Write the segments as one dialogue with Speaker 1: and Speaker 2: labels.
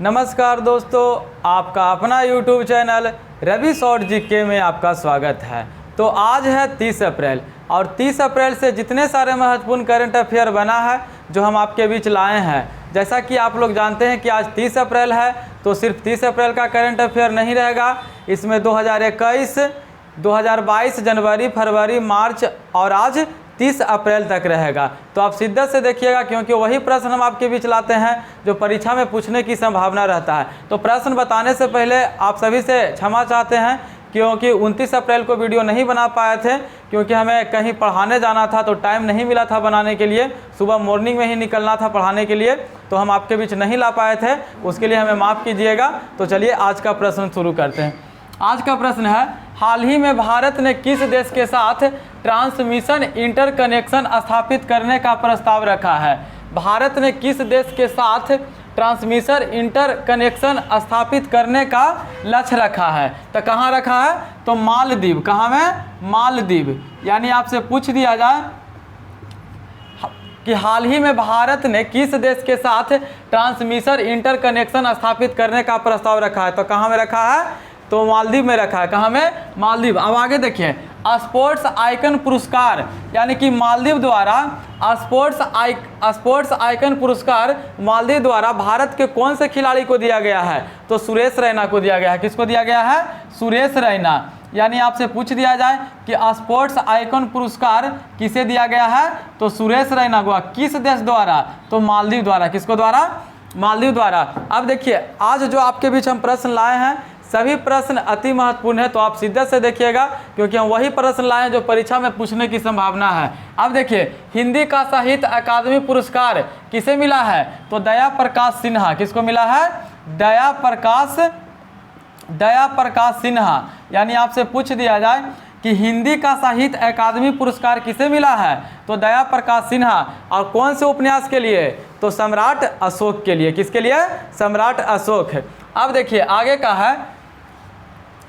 Speaker 1: नमस्कार दोस्तों, आपका अपना YouTube channel Ravi short GK में आपका स्वागत है। तो आज है 30 अप्रैल और 30 अप्रैल से जितने सारे महत्वपूर्ण करंट अफेयर बना है जो हम आपके बीच लाए हैं। जैसा कि आप लोग जानते हैं कि आज 30 अप्रैल है, तो सिर्फ 30 अप्रैल का करंट अफेयर नहीं रहेगा। इसमें 2021, 2022 जनवरी, फरवरी, मार्च और आज 30 अप्रैल तक रहेगा। तो आप शिद्दत से देखिएगा, क्योंकि वही प्रश्न हम आपके बीच लाते हैं जो परीक्षा में पूछने की संभावना रहता है। तो प्रश्न बताने से पहले आप सभी से क्षमा चाहते हैं, क्योंकि 29 अप्रैल को वीडियो नहीं बना पाए थे, क्योंकि हमें कहीं पढ़ाने जाना था तो टाइम नहीं मिला था बनाने के लिए। सुबह मॉर्निंग में ही निकलना था पढ़ाने के लिए, तो हम आपके बीच नहीं ला पाए थे, उसके लिए हमें माफ़ कीजिएगा। तो चलिए आज का प्रश्न शुरू करते हैं। आज का प्रश्न है, हाल ही में भारत ने किस देश के साथ ट्रांसमिशन इंटरकनेक्शन स्थापित करने का प्रस्ताव रखा है? भारत ने किस देश के साथ ट्रांसमिशन इंटरकनेक्शन स्थापित करने का लक्ष्य रखा है? तो कहाँ रखा है? तो मालदीव। कहाँ में? मालदीव। यानी आपसे पूछ दिया जाए कि हाल ही में भारत ने किस देश के साथ ट्रांसमिशन इंटरकनेक्शन स्थापित करने का प्रस्ताव रखा है, तो कहाँ में रखा है? तो मालदीव में रखा है। कहाँ में? मालदीव। अब आगे देखिए, स्पोर्ट्स आइकन पुरस्कार, यानी कि मालदीव द्वारा स्पोर्ट्स आइकन पुरस्कार मालदीव द्वारा भारत के कौन से खिलाड़ी को दिया गया है? तो सुरेश रैना को दिया गया है। किसको दिया गया है? सुरेश रैना। यानी आपसे पूछ दिया जाए कि स्पोर्ट्स आइकन पुरस्कार किसे दिया गया है? तो सुरेश रैना को। किस देश द्वारा? तो मालदीव द्वारा। किसको द्वारा? मालदीव द्वारा। अब देखिए, आज जो आपके बीच हम प्रश्न लाए हैं सभी प्रश्न अति महत्वपूर्ण है, तो आप शिद्दत से देखिएगा, क्योंकि हम वही प्रश्न लाए हैं जो परीक्षा में पूछने की संभावना है। अब देखिए, हिंदी का साहित्य अकादमी पुरस्कार किसे मिला है? तो दया प्रकाश सिन्हा। किसको मिला है? दया प्रकाश सिन्हा। यानी आपसे पूछ दिया जाए कि हिंदी का साहित्य अकादमी पुरस्कार किसे मिला है? तो दया प्रकाश सिन्हा। और कौन से उपन्यास के लिए? तो सम्राट अशोक के लिए। किसके लिए? सम्राट अशोक। अब देखिए आगे का है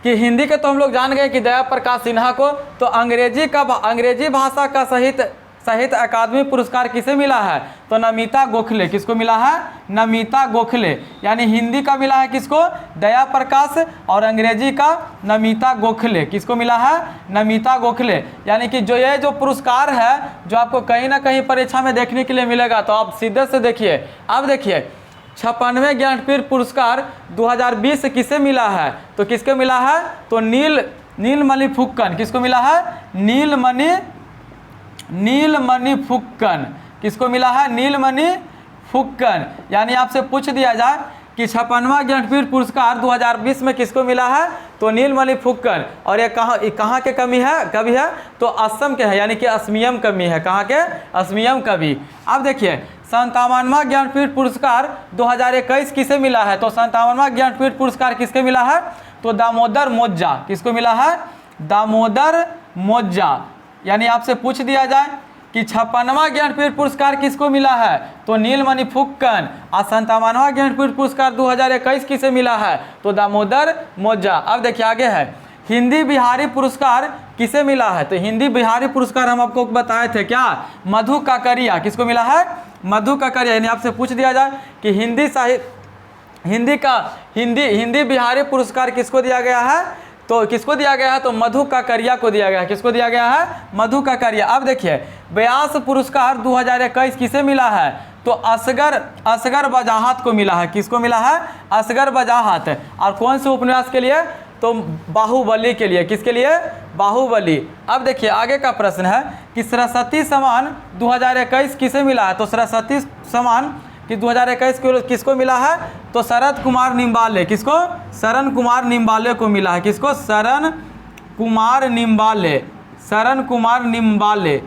Speaker 1: कि हिंदी के तो हम लोग जान गए कि दया प्रकाश सिन्हा को, तो अंग्रेजी भाषा का साहित्य अकादमी पुरस्कार किसे मिला है? तो नमिता गोखले। किसको मिला है? नमिता गोखले। यानी हिंदी का मिला है किसको? दया प्रकाश, और अंग्रेजी का नमिता गोखले। किसको मिला है? नमिता गोखले। यानी कि जो पुरस्कार है जो आपको कहीं ना कहीं परीक्षा में देखने के लिए मिलेगा, तो आप शिद्दत से देखिए। अब देखिए, 56वें ज्ञानपीठ पुरस्कार 2020 किसे मिला है? तो किसको मिला है? तो नीलमणि फुक्कन। किसको मिला है? नीलमणि फुक्कन। किसको मिला है? नीलमणि फुक्कन। यानी आपसे पूछ दिया जाए कि 56वां ज्ञानपीठ पुरस्कार 2020 में किसको मिला है? तो नीलमणि फुक्कन। और ये कहाँ के कवि है? तो असम के है, यानी कि असमियम कवि है। कहाँ के? असमियम कवि। अब देखिए, 57वां ज्ञानपीठ पुरस्कार 2021 किसे मिला है? तो 57वां ज्ञानपीठ पुरस्कार किसके मिला है? तो दामोदर मोज्जा। किसको मिला है? दामोदर मोज्जा। यानी आपसे पूछ दिया जाए कि 56वां ज्ञानपीठ पुरस्कार किसको मिला है? तो नीलमणि फुक्कन। और 57वां ज्ञानपीठ पुरस्कार 2021 किसे मिला है? तो दामोदर मोज्जा। अब देखिए आगे है, हिंदी बिहारी पुरस्कार किसे मिला है? तो हिंदी बिहारी पुरस्कार हम आपको बताए थे क्या? मधु काकरिया। किसको मिला है? मधु काकरिया। यानी आपसे पूछ दिया जाए कि हिंदी बिहारी पुरस्कार किसको दिया गया है? तो किसको दिया गया है? तो मधु काकरिया को दिया गया है। किसको दिया गया है? मधु काकरिया। अब देखिए, व्यास पुरस्कार 2021 किसे मिला है? तो असगर बजाहत को मिला है। किसको मिला है? असगर बजाहत। और कौन से उपन्यास के लिए? तो बाहुबली के लिए। किसके लिए? बाहुबली। अब देखिए आगे का प्रश्न है कि सरस्वती सम्मान 2021 किसे मिला है? तो सरस्वती सम्मान कि 2021 किसको मिला है? तो शरद कुमार निम्बाले। किसको? शरण कुमार निम्बाले को मिला है। किसको? शरण कुमार निम्बाले।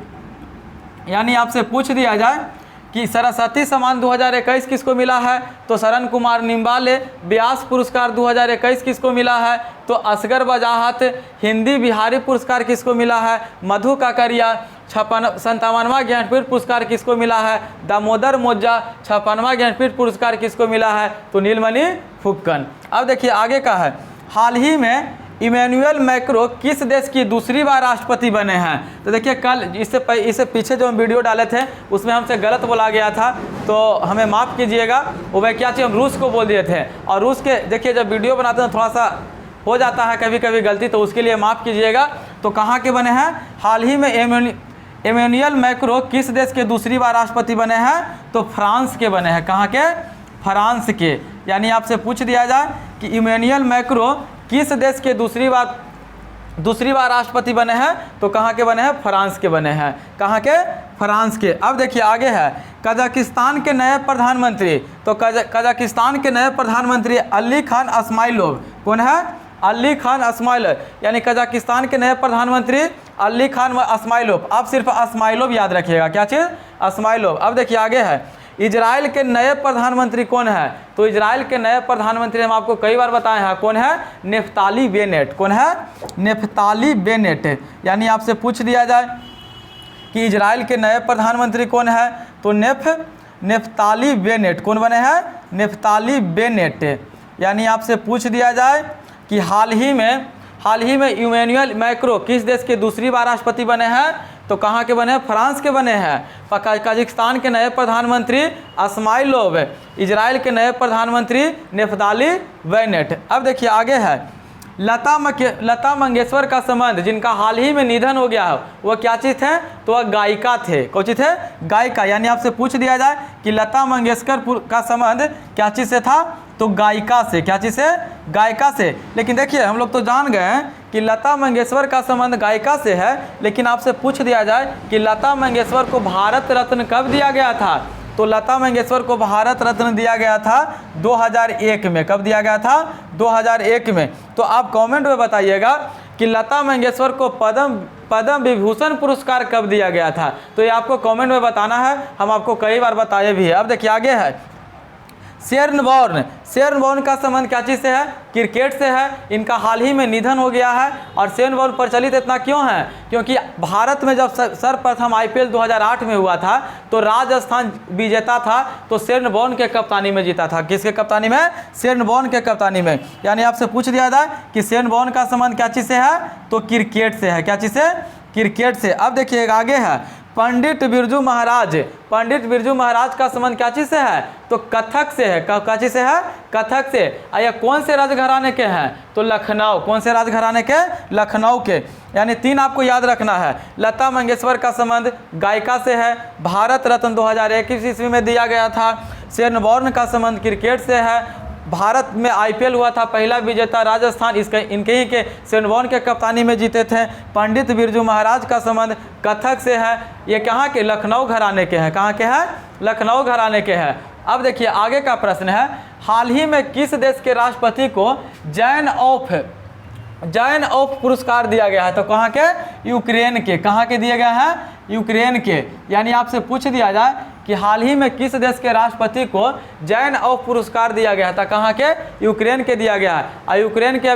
Speaker 1: यानी आपसे पूछ दिया जाए कि सरस्वती सम्मान 2021 किसको मिला है? तो शरण कुमार निम्बाले। व्यास पुरस्कार 2021 किसको मिला है? तो असगर बजाहत। हिंदी बिहारी पुरस्कार किसको मिला है? मधु काकरिया। 57वां ज्ञानपीठ पुरस्कार किसको मिला है? दामोदर मोज्जा। 56वां ज्ञानपीठ पुरस्कार किसको मिला है? तो नीलमणि फुक्कन। अब देखिए आगे का है, हाल ही में इमैनुअल मैक्रो किस देश की दूसरी बार राष्ट्रपति बने हैं? तो देखिए कल इससे पीछे जो हम वीडियो डाले थे उसमें हमसे गलत बोला गया था, तो हमें माफ़ कीजिएगा। वो भाई क्या चीज़, हम रूस को बोल दिए थे, और रूस के देखिए जब वीडियो बनाते हैं थोड़ा सा हो जाता है कभी कभी गलती, तो उसके लिए माफ़ कीजिएगा। तो कहाँ के बने हैं? हाल ही में इमैनुअल मैक्रो किस देश के दूसरी बार राष्ट्रपति बने हैं? तो फ्रांस के बने हैं। कहाँ के? फ्रांस के। यानी आपसे पूछ दिया जाए कि इमैनुअल मैक्रो किस देश के दूसरी बार राष्ट्रपति बने हैं? तो कहाँ के बने हैं? फ्रांस के बने हैं। कहाँ के? फ्रांस के। अब देखिए आगे है कजाकिस्तान के नए प्रधानमंत्री। तो कजाकिस्तान के नए प्रधानमंत्री अली खान अस्माइलोव। कौन है? अली खान अस्माइलोव। यानी कजाकिस्तान के नए प्रधानमंत्री अली खान अस्माइलोव। आप सिर्फ अस्माइलोव याद रखिएगा। क्या चीज़? अस्माइलोव। अब देखिए आगे है इजराइल के नए प्रधानमंत्री कौन है? तो इजराइल के नए प्रधानमंत्री हम आपको कई बार बताए हैं, कौन है? Naftali Bennett. कौन है? Naftali Bennett. यानी आपसे पूछ दिया जाए कि इजराइल के नए प्रधानमंत्री कौन है? तो नेफ्ताली बेनेट। कौन बने हैं? Naftali Bennett. यानी आपसे पूछ दिया जाए कि हाल ही में इमैनुअल मैक्रो किस देश के दूसरी बार राष्ट्रपति बने हैं? तो कहाँ के बने हैं? फ्रांस के बने हैं। कजाकिस्तान के नए प्रधानमंत्री अस्माइलोव, इजराइल के नए प्रधानमंत्री नेफ्ताली बेनेट। अब देखिए आगे है लता मंगेशकर का संबंध, जिनका हाल ही में निधन हो गया है, वह क्या चीज़ थे? तो वह गायिका थे। कौन चीज़ थे? गायिका। यानी आपसे पूछ दिया जाए कि लता मंगेशकर का संबंध क्या चीज़ से था? तो गायिका से। क्या चीज़ से? गायिका से। लेकिन देखिए हम लोग तो जान गए हैं कि लता मंगेशकर का संबंध गायिका से है, लेकिन आपसे पूछ दिया जाए कि लता मंगेशकर को भारत रत्न कब दिया गया था? तो लता मंगेशकर को भारत रत्न दिया गया था 2001 में। कब दिया गया था? 2001 में। तो आप कमेंट में बताइएगा कि लता मंगेशकर को पद्म विभूषण पुरस्कार कब दिया गया था? तो ये आपको कमेंट में बताना है, हम आपको कई बार बताए भी है। अब देखिए आगे है शेरनबॉर्न का संबंध क्या चीज़ से है? क्रिकेट से है। इनका हाल ही में निधन हो गया है। और शेरनबॉर्न प्रचलित इतना क्यों है? क्योंकि भारत में जब सर्वप्रथम IPL 2008 में हुआ था तो राजस्थान विजेता था, तो शेरनबॉर्न के कप्तानी में जीता था। किसके कप्तानी में? शेरनबॉर्न के कप्तानी में। यानी आपसे पूछ दिया जाए कि शेरनबॉर्न का संबंध क्या चीज़ से है? तो क्रिकेट से है। क्या चीज़ से? क्रिकेट से। अब देखिए आगे है पंडित बिरजू महाराज का संबंध क्या चीज़ से है? तो कथक से है। क्या चीज़ से है? कथक से। यह कौन से राजघराने के हैं? तो लखनऊ। कौन से राजघराने के? लखनऊ के। यानी 3 आपको याद रखना है। लता मंगेशकर का संबंध गायिका से है, भारत रत्न 2021 ईस्वी में दिया गया था। शेरनबॉर्न का संबंध क्रिकेट से है, भारत में IPL हुआ था, पहला विजेता राजस्थान इनके ही के शेरनबॉर्न के कप्तानी में जीते थे। पंडित बिरजू महाराज का संबंध कथक से है। ये कहाँ के? लखनऊ घराने के हैं। कहाँ के हैं? लखनऊ घराने के हैं। अब देखिए आगे का प्रश्न है हाल ही में किस देश के राष्ट्रपति को जैन ऑफ पुरस्कार दिया गया है? तो कहाँ के? यूक्रेन के। कहाँ के दिए गए हैं? यूक्रेन के। यानी आपसे पूछ दिया जाए कि हाल ही में किस देश के राष्ट्रपति को जैन ऑफ पुरस्कार दिया गया था? कहाँ के? यूक्रेन के दिया गया है। और यूक्रेन के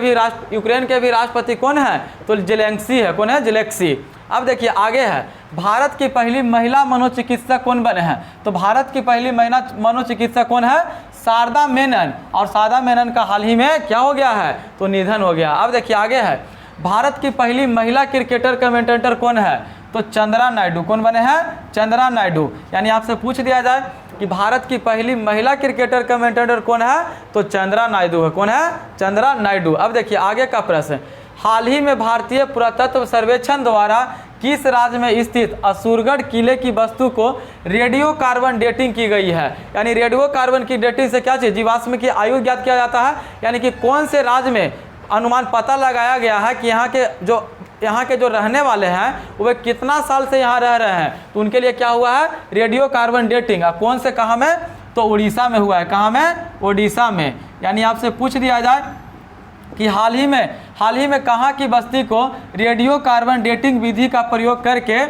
Speaker 1: भी राष्ट्रपति कौन है? तो जेलेंस्की है। कौन है? जेलेंस्की। अब देखिए आगे है भारत की पहली महिला मनोचिकित्सक कौन बने हैं? तो भारत की पहली महिला मनोचिकित्सक कौन है? शारदा मेनन। और शारदा मेनन का हाल ही में क्या हो गया है? तो निधन हो गया। अब देखिए आगे है भारत की पहली महिला क्रिकेटर कमेंटेटर कौन है? तो चंद्रा नायडू। कौन बने हैं? चंद्रा नायडू। यानी आपसे पूछ दिया जाए कि भारत की पहली महिला क्रिकेटर कमेंटेटर कौन है? तो चंद्रा नायडू है। कौन है? चंद्रा नायडू। अब देखिए आगे का प्रश्न हाल ही में भारतीय पुरातत्व सर्वेक्षण द्वारा किस राज्य में स्थित असुरगढ़ किले की वस्तु को रेडियो कार्बन डेटिंग की गई है? यानी रेडियो कार्बन की डेटिंग से क्या चीज़? जीवाश्म की आयु ज्ञात किया जाता है। यानी कि कौन से राज्य में अनुमान पता लगाया गया है कि यहाँ के जो रहने वाले हैं वो कितना साल से यहाँ रह रहे हैं, तो उनके लिए क्या हुआ है? Radio carbon dating. कौन से कहाँ में? तो उड़ीसा में हुआ है। कहाँ में? उड़ीसा में। यानी आपसे पूछ दिया जाए कि हाल ही में कहाँ की बस्ती को रेडियो कार्बन डेटिंग विधि का प्रयोग करके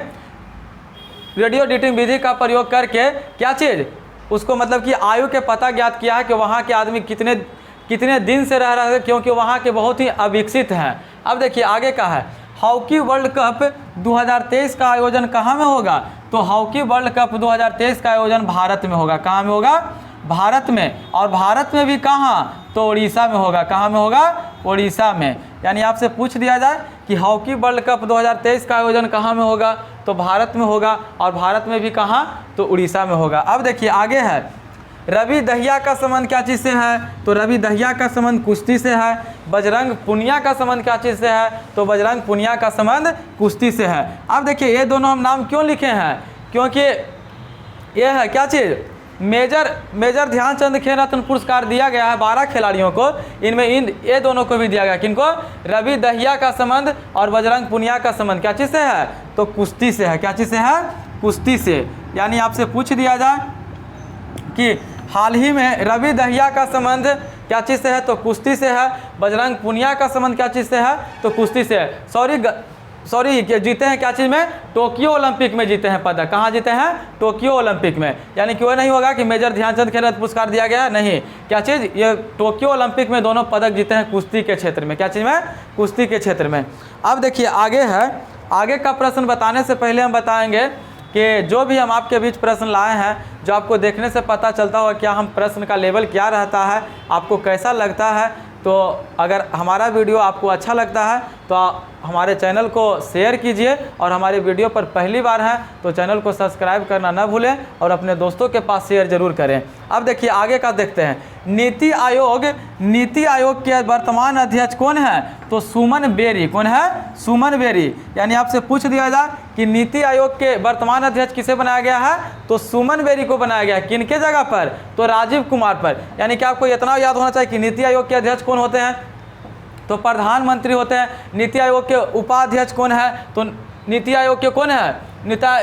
Speaker 1: क्या चीज़ उसको मतलब कि आयु के पता ज्ञात किया है कि वहाँ के आदमी कितने दिन से रह रहे हैं, क्योंकि वहाँ के बहुत ही अविकसित हैं। अब देखिए आगे का है हॉकी वर्ल्ड कप 2023 का आयोजन कहाँ में होगा? तो हॉकी वर्ल्ड कप 2023 का आयोजन भारत में होगा। कहाँ में होगा? भारत में। और भारत में भी कहाँ? तो उड़ीसा में होगा। कहाँ में होगा? उड़ीसा में। यानी आपसे पूछ दिया जाए कि हॉकी वर्ल्ड कप 2023 का आयोजन कहाँ में होगा, तो भारत में होगा, और भारत में भी कहाँ? तो उड़ीसा में होगा। अब देखिए आगे है, रवि दहिया का संबंध क्या चीज़ से है? तो रवि दहिया का संबंध कुश्ती से है। बजरंग पुनिया का संबंध क्या चीज़ से है? तो बजरंग पुनिया का संबंध कुश्ती से है। अब देखिए ये दोनों हम नाम क्यों लिखे हैं? क्योंकि ये है क्या चीज़? मेजर ध्यानचंद खेल रत्न पुरस्कार दिया गया है 12 खिलाड़ियों को, इनमें ये दोनों को भी दिया गया। किनको? रवि दहिया का संबंध और बजरंग पुनिया का संबंध क्या चीज़ से है? तो कुश्ती से है। क्या चीज़ से है? कुश्ती से। यानी आपसे पूछ दिया जाए कि हाल ही में रवि दहिया का संबंध क्या चीज़ से है? तो कुश्ती से है। बजरंग पुनिया का संबंध क्या चीज़ से है? तो कुश्ती से है। सॉरी जीते हैं क्या चीज़ में? टोक्यो ओलंपिक में जीते हैं पदक। कहाँ जीते हैं? टोक्यो ओलंपिक में। यानी कि वो नहीं होगा कि मेजर ध्यानचंद खेल रत्न पुरस्कार दिया गया, नहीं। क्या चीज़? ये टोक्यो ओलंपिक में दोनों पदक जीते हैं कुश्ती के क्षेत्र में। क्या चीज़ में? कुश्ती के क्षेत्र में। अब देखिए आगे है, आगे का प्रश्न बताने से पहले हम बताएंगे कि जो भी हम आपके बीच प्रश्न लाए हैं, जो आपको देखने से पता चलता होगा क्या हम प्रश्न का लेवल क्या रहता है, आपको कैसा लगता है। तो अगर हमारा वीडियो आपको अच्छा लगता है तो हमारे चैनल को शेयर कीजिए, और हमारे वीडियो पर पहली बार हैं तो चैनल को सब्सक्राइब करना न भूलें और अपने दोस्तों के पास शेयर जरूर करें। अब देखिए आगे का देखते हैं। नीति आयोग के वर्तमान अध्यक्ष कौन है? तो सुमन बेरी। कौन है? सुमन बेरी। यानी आपसे पूछ दिया जाए कि नीति आयोग के वर्तमान अध्यक्ष किसे बनाया गया है? तो सुमन बेरी को बनाया गया है। किनके जगह पर? तो राजीव कुमार पर। यानी कि आपको इतना याद होना चाहिए कि नीति आयोग के अध्यक्ष कौन होते हैं? तो प्रधानमंत्री होते हैं। नीति आयोग के उपाध्यक्ष कौन है? तो नीति आयोग के कौन है?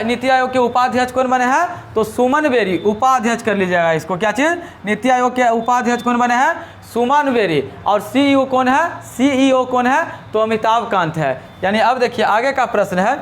Speaker 1: नीति आयोग के उपाध्यक्ष कौन बने हैं? तो सुमन बेरी। उपाध्यक्ष कर लीजिएगा इसको। क्या चीज़? नीति आयोग के उपाध्यक्ष कौन बने हैं? सुमन बेरी। और सीईओ कौन है? सीईओ कौन है? तो अमिताभ कांत है। यानी अब देखिए आगे का प्रश्न है,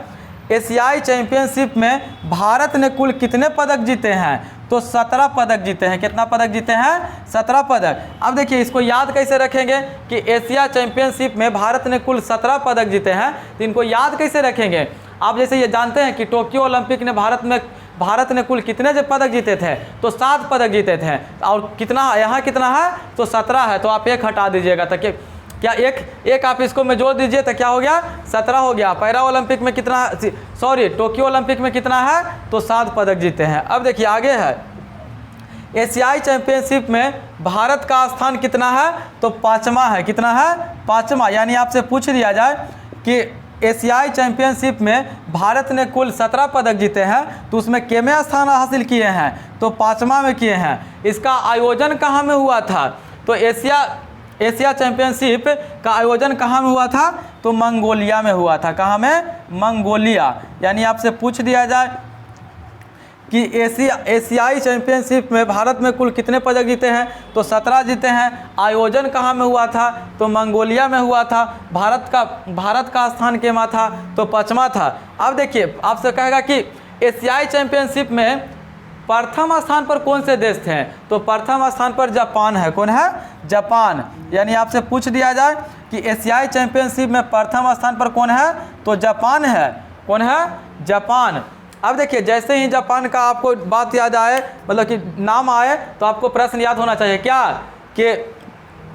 Speaker 1: एशियाई चैंपियनशिप में भारत ने कुल कितने पदक जीते हैं? तो 17 पदक जीते हैं। कितना पदक जीते हैं? 17 पदक। अब देखिए इसको याद कैसे रखेंगे कि एशिया चैंपियनशिप में भारत ने कुल 17 पदक जीते हैं, तो इनको याद कैसे रखेंगे? आप जैसे ये जानते हैं कि टोक्यो ओलंपिक ने भारत ने कुल कितने पदक जीते थे? तो 7 पदक जीते थे। और कितना यहाँ कितना है? तो 17 है। तो आप एक हटा दीजिएगा, ताकि क्या एक आप इसको में जोड़ दीजिए तो क्या हो गया? 17 हो गया। पैरा ओलंपिक में कितना? टोक्यो ओलंपिक में कितना है? तो 7 पदक जीते हैं। अब देखिए आगे है, एशियाई चैंपियनशिप में भारत का स्थान कितना है? तो 5वां है। कितना है? 5वां। यानी आपसे पूछ दिया जाए कि एशियाई चैंपियनशिप में भारत ने कुल 17 पदक जीते हैं, तो उसमें कितने स्थान हासिल किए हैं? तो 5वां में किए हैं। इसका आयोजन कहाँ में हुआ था? तो एशिया चैंपियनशिप का आयोजन कहाँ में हुआ था? तो मंगोलिया में हुआ था। कहाँ में? मंगोलिया। यानी आपसे पूछ दिया जाए कि एशियाई चैंपियनशिप में भारत में कुल कितने पदक जीते हैं? तो 17 जीते हैं। आयोजन कहाँ में हुआ था? तो मंगोलिया में हुआ था। भारत का स्थान केमा था? तो 5वां था। अब देखिए आपसे कहेगा कि एशियाई चैंपियनशिप में प्रथम स्थान पर कौन से देश थे? तो प्रथम स्थान पर जापान है। कौन है? जापान। यानी आपसे पूछ दिया जाए कि एशियाई चैंपियनशिप में प्रथम स्थान पर कौन है? तो जापान है। कौन है? जापान। अब देखिए जैसे ही जापान का आपको बात याद आए, मतलब कि नाम आए, तो आपको प्रश्न याद होना चाहिए क्या? कि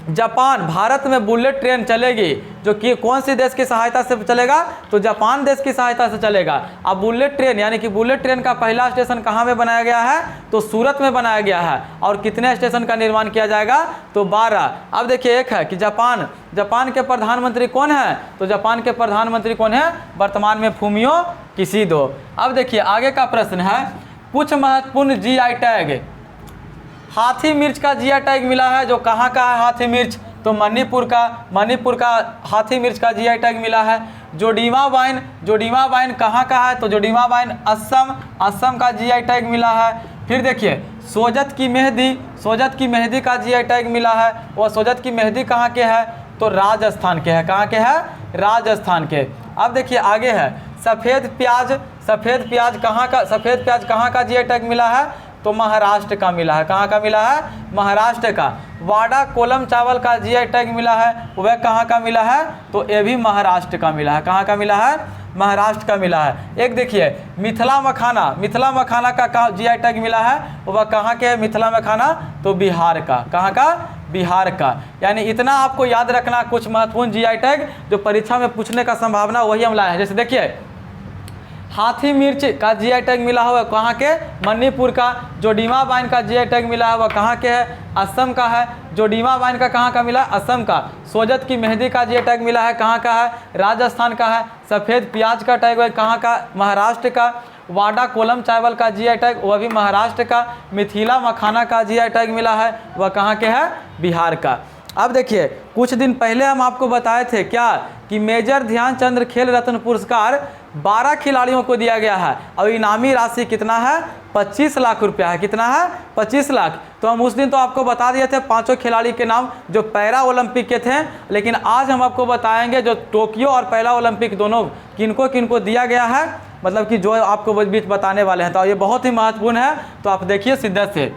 Speaker 1: जापान, भारत में बुलेट ट्रेन चलेगी, जो कि कौन सी देश की सहायता से चलेगा? तो जापान देश की सहायता से चलेगा। अब बुलेट ट्रेन, यानी कि बुलेट ट्रेन का पहला स्टेशन कहाँ में बनाया गया है? तो सूरत में बनाया गया है। और कितने स्टेशन का निर्माण किया जाएगा? तो 12। अब देखिए एक है कि जापान के प्रधानमंत्री कौन है? तो जापान के प्रधानमंत्री कौन है? वर्तमान में फूमियो किशिदो। अब देखिए आगे का प्रश्न है, कुछ महत्वपूर्ण जीआई टैग। हाथी मिर्च का जीआई टैग मिला है, जो कहाँ का है हाथी मिर्च? तो मणिपुर का हाथी मिर्च का जीआई टैग मिला है। जोडीमा वाइन कहाँ का है? तो जोडीमा वाइन असम का जीआई टैग मिला है। फिर देखिए सोजत की मेहंदी का जीआई टैग मिला है। और सोजत की मेहंदी कहाँ के है? तो राजस्थान के है। कहाँ के है? राजस्थान के। अब देखिए आगे है, सफ़ेद प्याज कहाँ का जीआई टैग मिला है? तो महाराष्ट्र का मिला है। कहाँ का मिला है? महाराष्ट्र का। वाडा कोलम चावल का जीआई टैग मिला है, वह कहाँ का मिला है? तो ये भी महाराष्ट्र का मिला है। कहाँ का मिला है? महाराष्ट्र का मिला है। एक देखिए मिथिला मखाना का जीआई टैग मिला है, वह कहाँ के है? मिथिला मखाना तो बिहार का। कहाँ का? बिहार का। यानी इतना आपको याद रखना, कुछ महत्वपूर्ण जीआई टैग जो परीक्षा में पूछने का संभावना वही हम लाए हैं। जैसे देखिए हाथी मिर्च का जीआई टैग मिला हुआ कहाँ के, मणिपुर का। जोडीमा वाइन का जीआई टैग मिला हुआ कहाँ के है, असम का है। जोडीमा वाइन का कहाँ का मिला, असम का। सोजत की मेहंदी का जीआई टैग मिला है कहाँ का है, राजस्थान का है। सफ़ेद प्याज का टैग है कहाँ का, महाराष्ट्र का। वाडा कोलम चावल का जीआई टैग वह भी महाराष्ट्र का। मिथिला मखाना का जीआई टैग मिला है वह कहाँ के है, बिहार का। अब देखिए कुछ दिन पहले हम आपको बताए थे क्या कि मेजर ध्यानचंद खेल रत्न पुरस्कार 12 खिलाड़ियों को दिया गया है और इनामी राशि कितना है, 25 लाख रुपया है। कितना है, 25 लाख। तो हम उस दिन तो आपको बता दिए थे 5 खिलाड़ी के नाम जो पैरा ओलंपिक के थे, लेकिन आज हम आपको बताएंगे जो टोक्यो और पैरा ओलंपिक दोनों किनको किनको दिया गया है, मतलब कि जो आपको बीच बताने वाले हैं। तो ये बहुत ही महत्वपूर्ण है, तो आप देखिए सीधे से।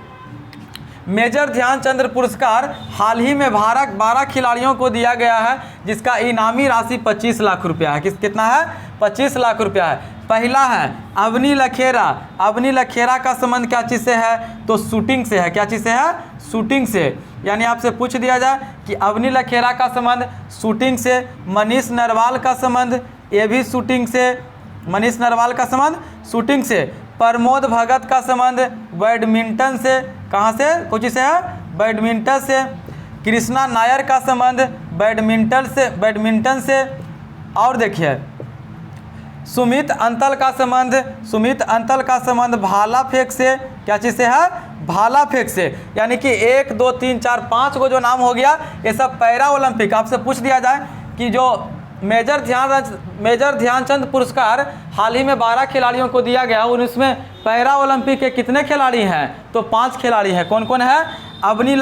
Speaker 1: मेजर ध्यानचंद पुरस्कार हाल ही में 12 खिलाड़ियों को दिया गया है जिसका इनामी राशि 25 लाख रुपया है। कितना है, 25 लाख रुपया है। पहला है अवनी लखेरा। अवनी लखेरा का संबंध क्या चीज़ से है, तो शूटिंग से है। क्या चीज़ से है, शूटिंग से। यानी आपसे पूछ दिया जाए कि अवनी लखेरा का संबंध शूटिंग से। मनीष नरवाल का संबंध ये भी शूटिंग से। मनीष नरवाल का संबंध शूटिंग से। प्रमोद भगत का संबंध बैडमिंटन से। कहाँ से, कोची से है, बैडमिंटन से। कृष्णा नायर का संबंध बैडमिंटन से। और देखिए सुमित अंतल का संबंध भाला फेंक से। क्या चीज़ से है, भाला फेंक से। यानी कि 1 2 3 4 5 को जो नाम हो गया ये सब पैरा ओलंपिक। आपसे पूछ दिया जाए कि जो मेजर ध्यानचंद पुरस्कार हाल ही में 12 खिलाड़ियों को दिया गया और उसमें पैरा ओलंपिक के कितने खिलाड़ी हैं, तो 5 खिलाड़ी हैं। कौन कौन है, अवनी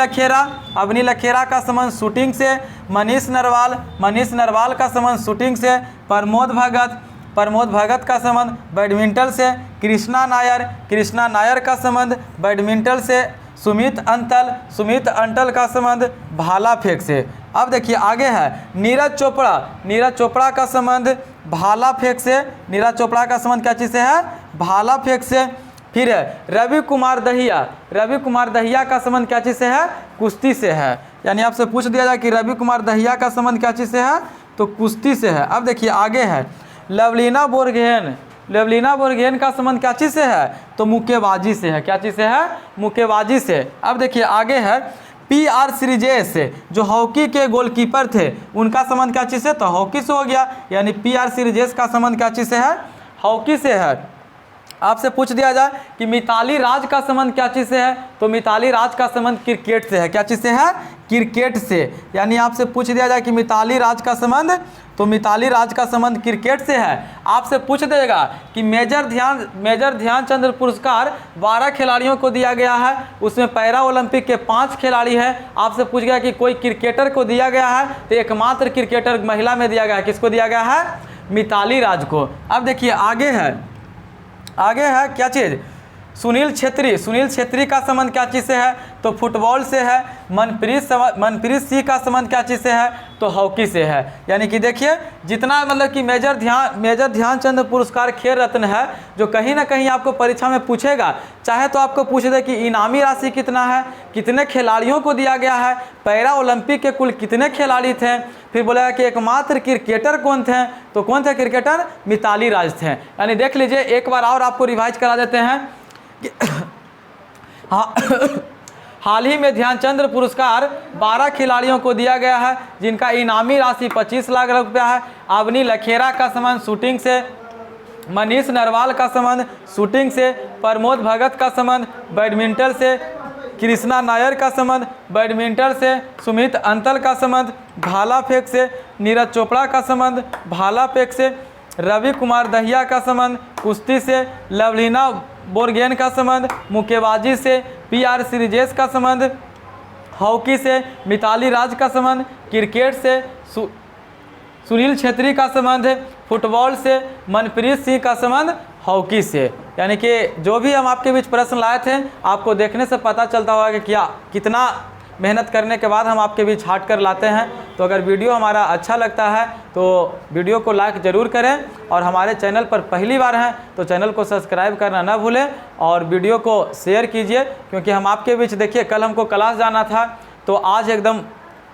Speaker 1: लखेरा का संबंध शूटिंग से। मनीष नरवाल का संबंध शूटिंग से। प्रमोद भगत का संबंध बैडमिंटन से। कृष्णा नायर का संबंध बैडमिंटन से। सुमित अंतल का संबंध भाला फेंक से। अब देखिए आगे है नीरज चोपड़ा का संबंध भाला फेंक से। नीरज चोपड़ा का संबंध क्या चीज़ से है, भाला फेंक से। फिर है रवि कुमार दहिया का संबंध क्या चीज़ से है, कुश्ती से है। यानी आपसे पूछ दिया जाए कि रवि कुमार दहिया का संबंध क्या चीज़ से है, तो कुश्ती से है। अब देखिए आगे है लवलीना बोरगेन का संबंध क्या चीज़ से है, तो मुक्केबाजी से है। क्या चीज़ से है, मुक्केबाजी से। अब देखिए आगे है PR श्रीजेश जो हॉकी के गोलकीपर थे, उनका संबंध क्या चीज़ से, तो हॉकी से हो गया। यानी PR श्रीजेश का संबंध क्या चीज़ से है, हॉकी से है। आपसे पूछ दिया जाए कि मिताली राज का संबंध क्या चीज़ से है, तो मिताली राज का संबंध क्रिकेट से है। क्या चीज़ से है, क्रिकेट से। यानी आपसे पूछ दिया जाए कि मिताली राज का संबंध, तो मिताली राज का संबंध क्रिकेट से है। आपसे पूछ देगा कि मेजर ध्यानचंद पुरस्कार 12 खिलाड़ियों को दिया गया है, उसमें पैरा ओलंपिक के 5 खिलाड़ी हैं। आपसे पूछ गया कि कोई क्रिकेटर को दिया गया है, तो एकमात्र क्रिकेटर महिला में दिया गया है। किसको दिया गया है, मिताली राज को। अब देखिए आगे है क्या चीज़, सुनील छेत्री का संबंध क्या चीज़ से है, तो फुटबॉल से है। मनप्रीत सिंह का संबंध क्या चीज़ से है, तो हॉकी से है। यानी कि देखिए जितना मतलब कि मेजर ध्यानचंद पुरस्कार खेल रत्न है, जो कहीं ना कहीं आपको परीक्षा में पूछेगा, चाहे तो आपको पूछ दे कि इनामी राशि कितना है, कितने खिलाड़ियों को दिया गया है, पैरा ओलंपिक के कुल कितने खिलाड़ी थे, फिर बोलेगा कि एकमात्र क्रिकेटर कौन थे, तो कौन थे क्रिकेटर, मिताली राज थे। यानी देख लीजिए एक बार और आपको रिवाइज करा देते हैं कि हाँ हाल ही में ध्यानचंद पुरस्कार 12 खिलाड़ियों को दिया गया है जिनका इनामी राशि 25 लाख रुपया है। अवनी लखेरा का संबंध शूटिंग से। मनीष नरवाल का संबंध शूटिंग से। प्रमोद भगत का संबंध बैडमिंटन से। कृष्णा नायर का संबंध बैडमिंटन से। सुमित अंतल का संबंध भाला फेंक से। नीरज चोपड़ा का संबंध भाला फेंक से। रवि कुमार दहिया का संबंध कुश्ती से। लवलीना बोरगेन का संबंध मुक्केबाजी से। PR श्रीजेश का संबंध हॉकी से। मिताली राज का संबंध क्रिकेट से। सुनील छेत्री का संबंध फुटबॉल से। मनप्रीत सिंह का संबंध हॉकी से। यानी कि जो भी हम आपके बीच प्रश्न लाए थे, आपको देखने से पता चलता होगा कि क्या कितना मेहनत करने के बाद हम आपके बीच हाट कर लाते हैं। तो अगर वीडियो हमारा अच्छा लगता है तो वीडियो को लाइक ज़रूर करें, और हमारे चैनल पर पहली बार हैं तो चैनल को सब्सक्राइब करना ना भूलें, और वीडियो को शेयर कीजिए, क्योंकि हम आपके बीच देखिए कल हमको क्लास जाना था, तो आज एकदम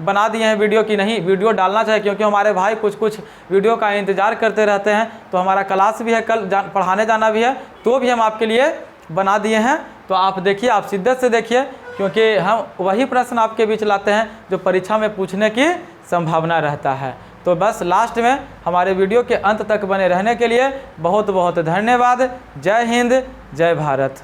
Speaker 1: बना दिए हैं वीडियो की नहीं, वीडियो डालना चाहिए, क्योंकि हमारे भाई कुछ वीडियो का इंतज़ार करते रहते हैं। तो हमारा क्लास भी है, कल पढ़ाने जाना भी है, तो भी हम आपके लिए बना दिए हैं। तो आप देखिए, आप शिद्दत से देखिए, क्योंकि हम वही प्रश्न आपके बीच लाते हैं जो परीक्षा में पूछने की संभावना रहता है। तो बस लास्ट में हमारे वीडियो के अंत तक बने रहने के लिए बहुत बहुत धन्यवाद। जय हिंद, जय भारत।